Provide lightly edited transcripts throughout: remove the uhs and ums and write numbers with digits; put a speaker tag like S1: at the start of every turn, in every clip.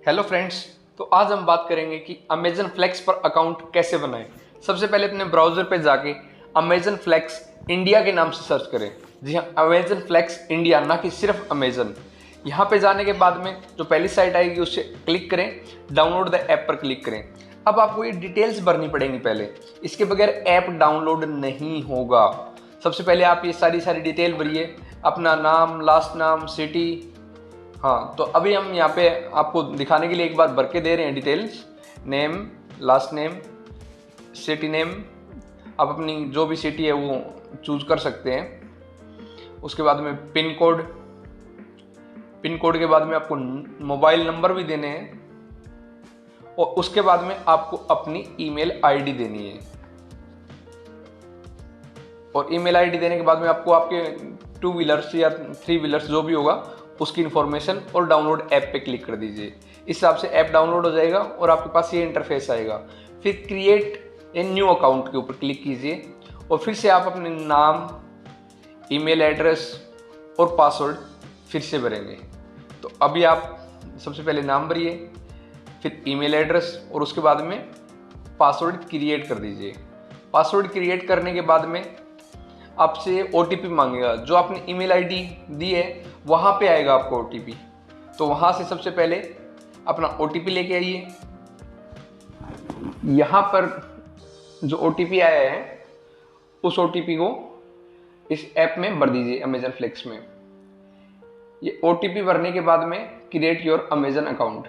S1: Hello friends. तो आज हम बात करेंगे कि अमेजन फ्लेक्स पर अकाउंट कैसे बनाएं। सबसे पहले अपने ब्राउज़र पे जाके अमेजन फ्लेक्स इंडिया के नाम से सर्च करें। जी हाँ, अमेजन फ्लेक्स इंडिया, ना कि सिर्फ अमेजन। यहाँ पे जाने के बाद में जो पहली साइट आएगी उससे क्लिक करें, डाउनलोड द ऐप पर क्लिक करें। अब आपको ये डिटेल्स भरनी पड़ेंगी पहले, इसके बगैर ऐप डाउनलोड नहीं होगा। सबसे पहले आप ये सारी डिटेल भरिए, अपना नाम, लास्ट नाम, सिटी। हाँ, तो अभी हम यहाँ पे आपको दिखाने के लिए एक बार भर के दे रहे हैं details. Name, last name, city name. आप अपनी जो भी सिटी है वो चूज कर सकते हैं। उसके बाद में पिन कोड, पिन कोड के बाद में आपको मोबाइल नंबर भी देने हैं और उसके बाद में आपको अपनी ईमेल आईडी देनी है। और ईमेल आईडी देने के बाद में आपको आपके 2 व्हीलर्स या 3 व्हीलर्स जो भी होगा उसकी इन्फॉर्मेशन और डाउनलोड ऐप पे क्लिक कर दीजिए। इस हिसाब से ऐप डाउनलोड हो जाएगा और आपके पास ये इंटरफेस आएगा। फिर क्रिएट ए न्यू अकाउंट के ऊपर क्लिक कीजिए और फिर से आप अपने नाम, ईमेल एड्रेस और पासवर्ड फिर से भरेंगे। तो अभी आप सबसे पहले नाम भरिए, फिर ईमेल एड्रेस और उसके बाद में पासवर्ड क्रिएट कर दीजिए। पासवर्ड क्रिएट करने के बाद में आपसे OTP मांगेगा। जो आपने ईमेल आईडी दी है वहाँ पे आएगा आपको OTP। तो वहाँ से सबसे पहले अपना OTP लेके आइए। यहाँ पर जो OTP आया है उस OTP को इस ऐप में भर दीजिए, अमेजन फ्लेक्स में। ये OTP भरने के बाद में क्रिएट योर अमेजन अकाउंट।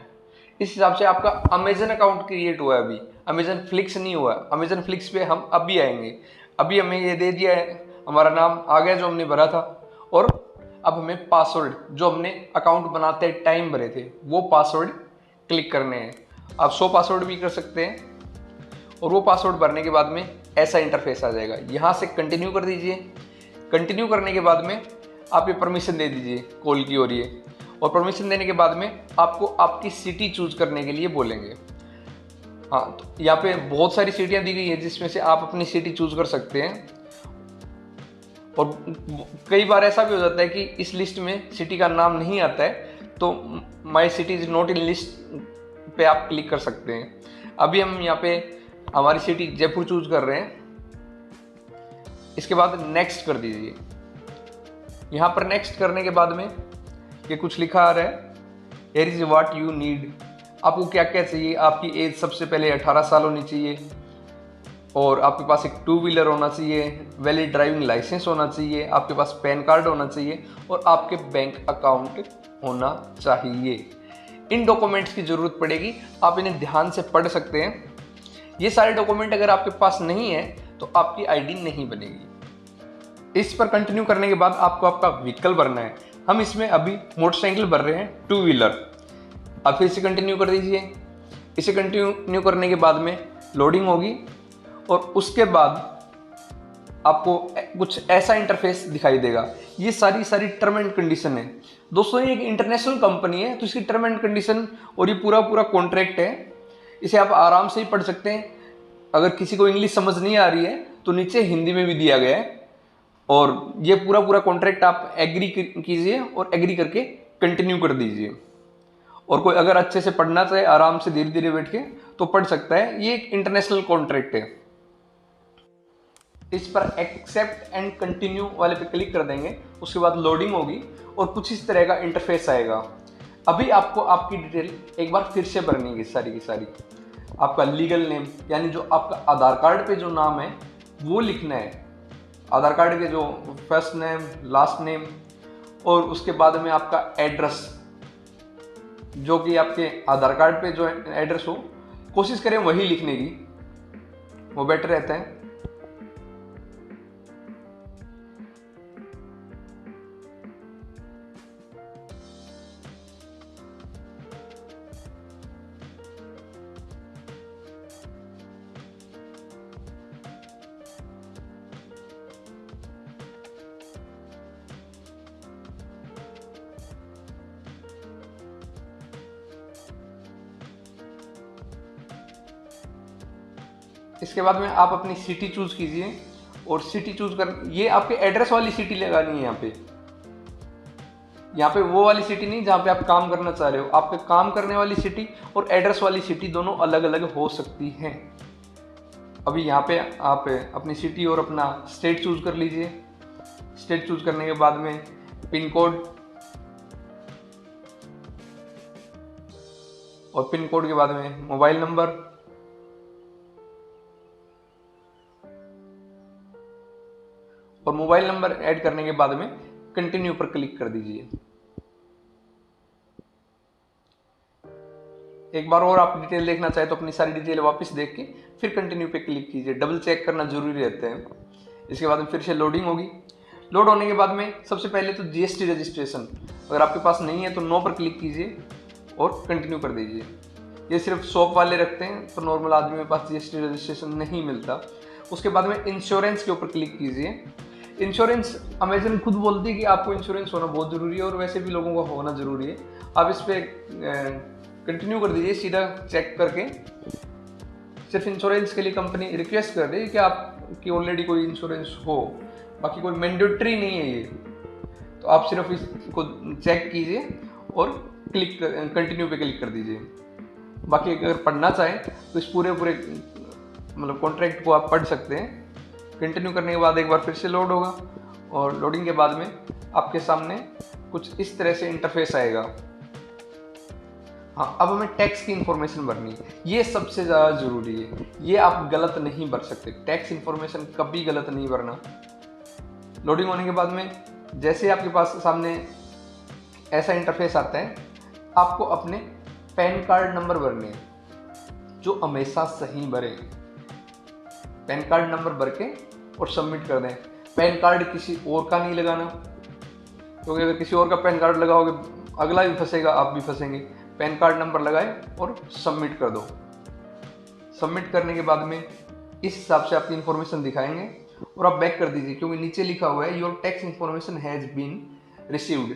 S1: इस हिसाब से आपका अमेजन अकाउंट क्रिएट हुआ है। अभी अमेजन फ्लिक्स नहीं हुआ। अमेजन फ्लिक्स पे हम अभी आएंगे। अभी हमें ये दे दिया है, हमारा नाम आ गया जो हमने भरा था, और अब हमें पासवर्ड जो हमने अकाउंट बनाते टाइम भरे थे वो पासवर्ड क्लिक करने हैं। आप 100 पासवर्ड भी कर सकते हैं। और वो पासवर्ड भरने के बाद में ऐसा इंटरफेस आ जाएगा। यहाँ से कंटिन्यू कर दीजिए। कंटिन्यू करने के बाद में आप ये परमिशन दे दीजिए कॉल की, और ये और परमिशन देने के बाद में आपको आपकी सिटी चूज करने के लिए बोलेंगे। हाँ, तो यहाँ पे बहुत सारी सिटियाँ दी गई है जिसमें से आप अपनी सिटी चूज कर सकते हैं। और कई बार ऐसा भी हो जाता है कि इस लिस्ट में सिटी का नाम नहीं आता है, तो my city is not in list पे आप क्लिक कर सकते हैं। अभी हम यहाँ पे हमारी सिटी जयपुर चूज कर रहे हैं। इसके बाद नेक्स्ट कर दीजिए। यहाँ पर नेक्स्ट करने के बाद में ये कुछ लिखा आ रहा है, here is what you need. आपको क्या क्या चाहिए। आपकी एज सबसे पहले 18 साल होनी चाहिए और आपके पास एक 2 व्हीलर होना चाहिए, वैलिड ड्राइविंग लाइसेंस होना चाहिए, आपके पास पैन कार्ड होना चाहिए और आपके बैंक अकाउंट होना चाहिए। इन डॉक्यूमेंट्स की ज़रूरत पड़ेगी। आप इन्हें ध्यान से पढ़ सकते हैं। ये सारे डॉक्यूमेंट अगर आपके पास नहीं है तो आपकी आईडी नहीं बनेगी। इस पर कंटिन्यू करने के बाद आपको आपका व्हीकल भरना है। हम इसमें अभी मोटरसाइकिल भर रहे हैं, 2 व्हीलर। आप फिर से कंटिन्यू कर दीजिए। इसे कंटिन्यू करने के बाद में लोडिंग होगी और उसके बाद आपको कुछ ऐसा इंटरफेस दिखाई देगा। ये सारी टर्म एंड कंडीशन है। दोस्तों, ये एक इंटरनेशनल कंपनी है तो इसकी टर्म एंड कंडीशन और ये पूरा कॉन्ट्रैक्ट है। इसे आप आराम से ही पढ़ सकते हैं। अगर किसी को इंग्लिश समझ नहीं आ रही है तो नीचे हिंदी में भी दिया गया है। और ये पूरा कॉन्ट्रैक्ट आप एग्री कीजिए और एग्री करके कंटिन्यू कर दीजिए। और कोई अगर अच्छे से पढ़ना चाहे आराम से धीरे धीरे बैठ के तो पढ़ सकता है। ये एक इंटरनेशनल कॉन्ट्रैक्ट है। इस पर एक्सेप्ट एंड कंटिन्यू वाले पे क्लिक कर देंगे। उसके बाद लोडिंग होगी और कुछ इस तरह का इंटरफेस आएगा। अभी आपको आपकी डिटेल एक बार फिर से भरनी है, सारी की सारी। आपका लीगल नेम, यानी जो आपका आधार कार्ड पे जो नाम है वो लिखना है। आधार कार्ड के जो फर्स्ट नेम, लास्ट नेम, और उसके बाद में आपका एड्रेस, जो कि आपके आधार कार्ड पे जो एड्रेस हो, कोशिश करें वही लिखने की, वो बेटर रहता है। इसके बाद में आप अपनी सिटी चूज कीजिए और सिटी चूज कर, ये आपके एड्रेस वाली सिटी लगानी है यहाँ पे। यहाँ पे वो वाली सिटी नहीं जहाँ पे आप काम करना चाह रहे हो, आपके काम करने वाली सिटी और एड्रेस वाली सिटी दोनों अलग अलग हो सकती हैं। अभी यहाँ पे आप अपनी सिटी और अपना स्टेट चूज कर लीजिए। स्टेट चूज करने के बाद में पिन कोड, और पिन कोड के बाद में मोबाइल नंबर, और मोबाइल नंबर ऐड करने के बाद में कंटिन्यू पर क्लिक कर दीजिए। एक बार और आप डिटेल देखना चाहे तो अपनी सारी डिटेल वापस देख के फिर कंटिन्यू पे क्लिक कीजिए, डबल चेक करना जरूरी रहता है। इसके बाद में फिर से लोडिंग होगी। लोड होने के बाद में सबसे पहले तो जीएसटी रजिस्ट्रेशन, अगर आपके पास नहीं है तो नो पर क्लिक कीजिए और कंटिन्यू कर दीजिए। ये सिर्फ शॉप वाले रखते हैं, तो नॉर्मल आदमी के पास जीएसटी रजिस्ट्रेशन नहीं मिलता। उसके बाद में इंश्योरेंस के ऊपर क्लिक कीजिए। इंश्योरेंस अमेजन खुद बोलती है कि आपको इंश्योरेंस होना बहुत ज़रूरी है, और वैसे भी लोगों का होना ज़रूरी है। आप इस पर कंटिन्यू कर दीजिए सीधा चेक करके। सिर्फ इंश्योरेंस के लिए कंपनी रिक्वेस्ट कर रही है कि आपकी ऑलरेडी कोई इंश्योरेंस हो, बाकी कोई मैंडेटरी नहीं है ये। तो आप सिर्फ इसको चेक कीजिए और कंटिन्यू पे क्लिक कर दीजिए। बाकी अगर पढ़ना चाहें तो इस पूरे मतलब कॉन्ट्रैक्ट को आप पढ़ सकते हैं। कंटिन्यू करने के बाद एक बार फिर से लोड होगा, और लोडिंग के बाद में आपके सामने कुछ इस तरह से इंटरफेस आएगा। हाँ, अब हमें टैक्स की इंफॉर्मेशन भरनी है। ये सबसे ज़्यादा ज़रूरी है, ये आप गलत नहीं भर सकते। टैक्स इंफॉर्मेशन कभी गलत नहीं भरना। लोडिंग होने के बाद में जैसे आपके पास सामने ऐसा इंटरफेस आता है, आपको अपने पैन कार्ड नंबर भरने हैं, जो हमेशा सही भरें। पैन कार्ड नंबर भर के और सबमिट कर दें। पैन कार्ड किसी और का नहीं लगाना, क्योंकि अगर किसी और का पैन कार्ड लगाओगे अगला भी फंसेगा, आप भी फंसेंगे। पैन कार्ड नंबर लगाए और सबमिट कर दो। सबमिट करने के बाद में इस हिसाब से आपकी इंफॉर्मेशन दिखाएंगे, और आप बैक कर दीजिए, क्योंकि नीचे लिखा हुआ है your tax information has been received.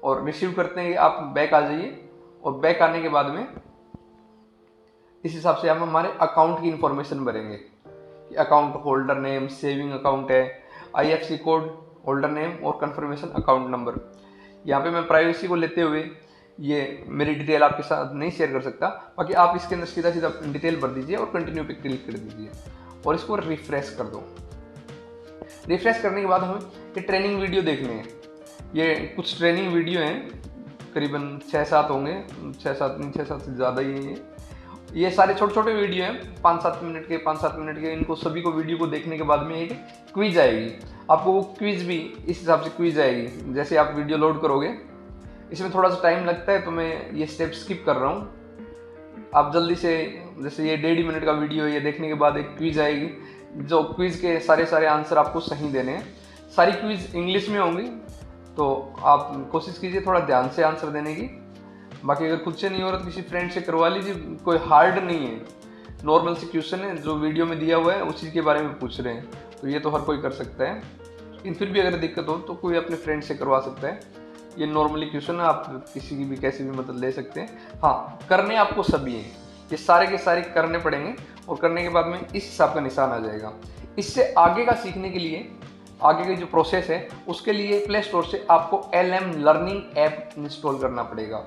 S1: और रिसीव करते हैं आप बैक आ जाइए, और बैक आने के बाद में इस हिसाब से हम हमारे अकाउंट की इंफॉर्मेशन भरेंगे कि account holder name, saving account है, आईएफएससी कोड, होल्डर नेम और कंफर्मेशन अकाउंट नंबर। यहाँ पे मैं प्राइवेसी को लेते हुए ये मेरी डिटेल आपके साथ नहीं शेयर कर सकता, बाकी आप इसके अंदर सीधा सीधा डिटेल भर दीजिए और कंटिन्यू पे क्लिक कर दीजिए, और इसको रिफ्रेश कर दो। रिफ्रेश करने के बाद हमें ये ट्रेनिंग वीडियो देखने हैं। ये कुछ ट्रेनिंग वीडियो हैं, करीबन 6-7 होंगे, 6-7 से ज़्यादा ही हैं। ये सारे छोटे छोटे वीडियो हैं, 5-7 मिनट के, 5-7 मिनट के। इनको सभी को वीडियो को देखने के बाद में एक क्विज आएगी। आपको वो क्विज भी इस हिसाब से क्विज आएगी। जैसे आप वीडियो लोड करोगे, इसमें थोड़ा सा टाइम लगता है, तो मैं ये स्टेप स्किप कर रहा हूँ। आप जल्दी से, जैसे ये 1.5 मिनट का वीडियो है, ये देखने के बाद एक क्विज आएगी, जो क्विज के सारे आंसर आपको सही देने हैं। सारी क्विज इंग्लिश में होंगी, तो आप कोशिश कीजिए थोड़ा ध्यान से आंसर देने की। बाकी अगर खुद से नहीं हो रहा तो किसी फ्रेंड से करवा लीजिए, कोई हार्ड नहीं है, नॉर्मल से क्वेश्चन है, जो वीडियो में दिया हुआ है उसी के बारे में पूछ रहे हैं, तो ये तो हर कोई कर सकता है। लेकिन फिर भी अगर दिक्कत हो तो कोई अपने फ्रेंड से करवा सकता है। ये नॉर्मली क्वेश्चन है, आप किसी की भी कैसी भी मदद ले सकते हैं। हाँ, करने आपको सभी हैं, ये सारे के सारे करने पड़ेंगे, और करने के बाद में इस हिसाब का निशान आ जाएगा। इससे आगे का सीखने के लिए, आगे की जो प्रोसेस है, उसके लिए प्ले स्टोर से आपको LM लर्निंग ऐप इंस्टॉल करना पड़ेगा।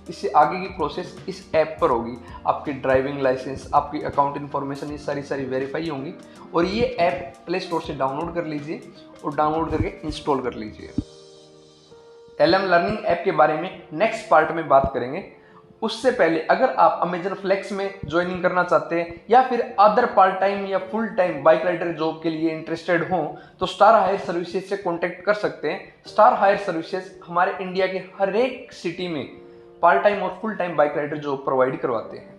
S1: इससे आगे की प्रोसेस इस ऐप पर होगी। आपकी ड्राइविंग लाइसेंस, आपकी अकाउंट इन्फॉर्मेशन, ये सारी वेरीफाई होंगी, और ये ऐप प्ले स्टोर से डाउनलोड कर लीजिए और डाउनलोड करके इंस्टॉल कर लीजिए। LM लर्निंग ऐप के बारे में नेक्स्ट पार्ट में बात करेंगे। उससे पहले अगर आप अमेजन फ्लेक्स में ज्वाइनिंग करना चाहते हैं, या फिर अदर पार्ट टाइम या full time bike rider job के लिए इंटरेस्टेड हो, तो स्टार हायर सर्विसेज से कॉन्टैक्ट कर सकते हैं। स्टार हायर सर्विसेज हमारे इंडिया के हर एक सिटी में पार्ट टाइम और full time bike rider job provide करवाते हैं।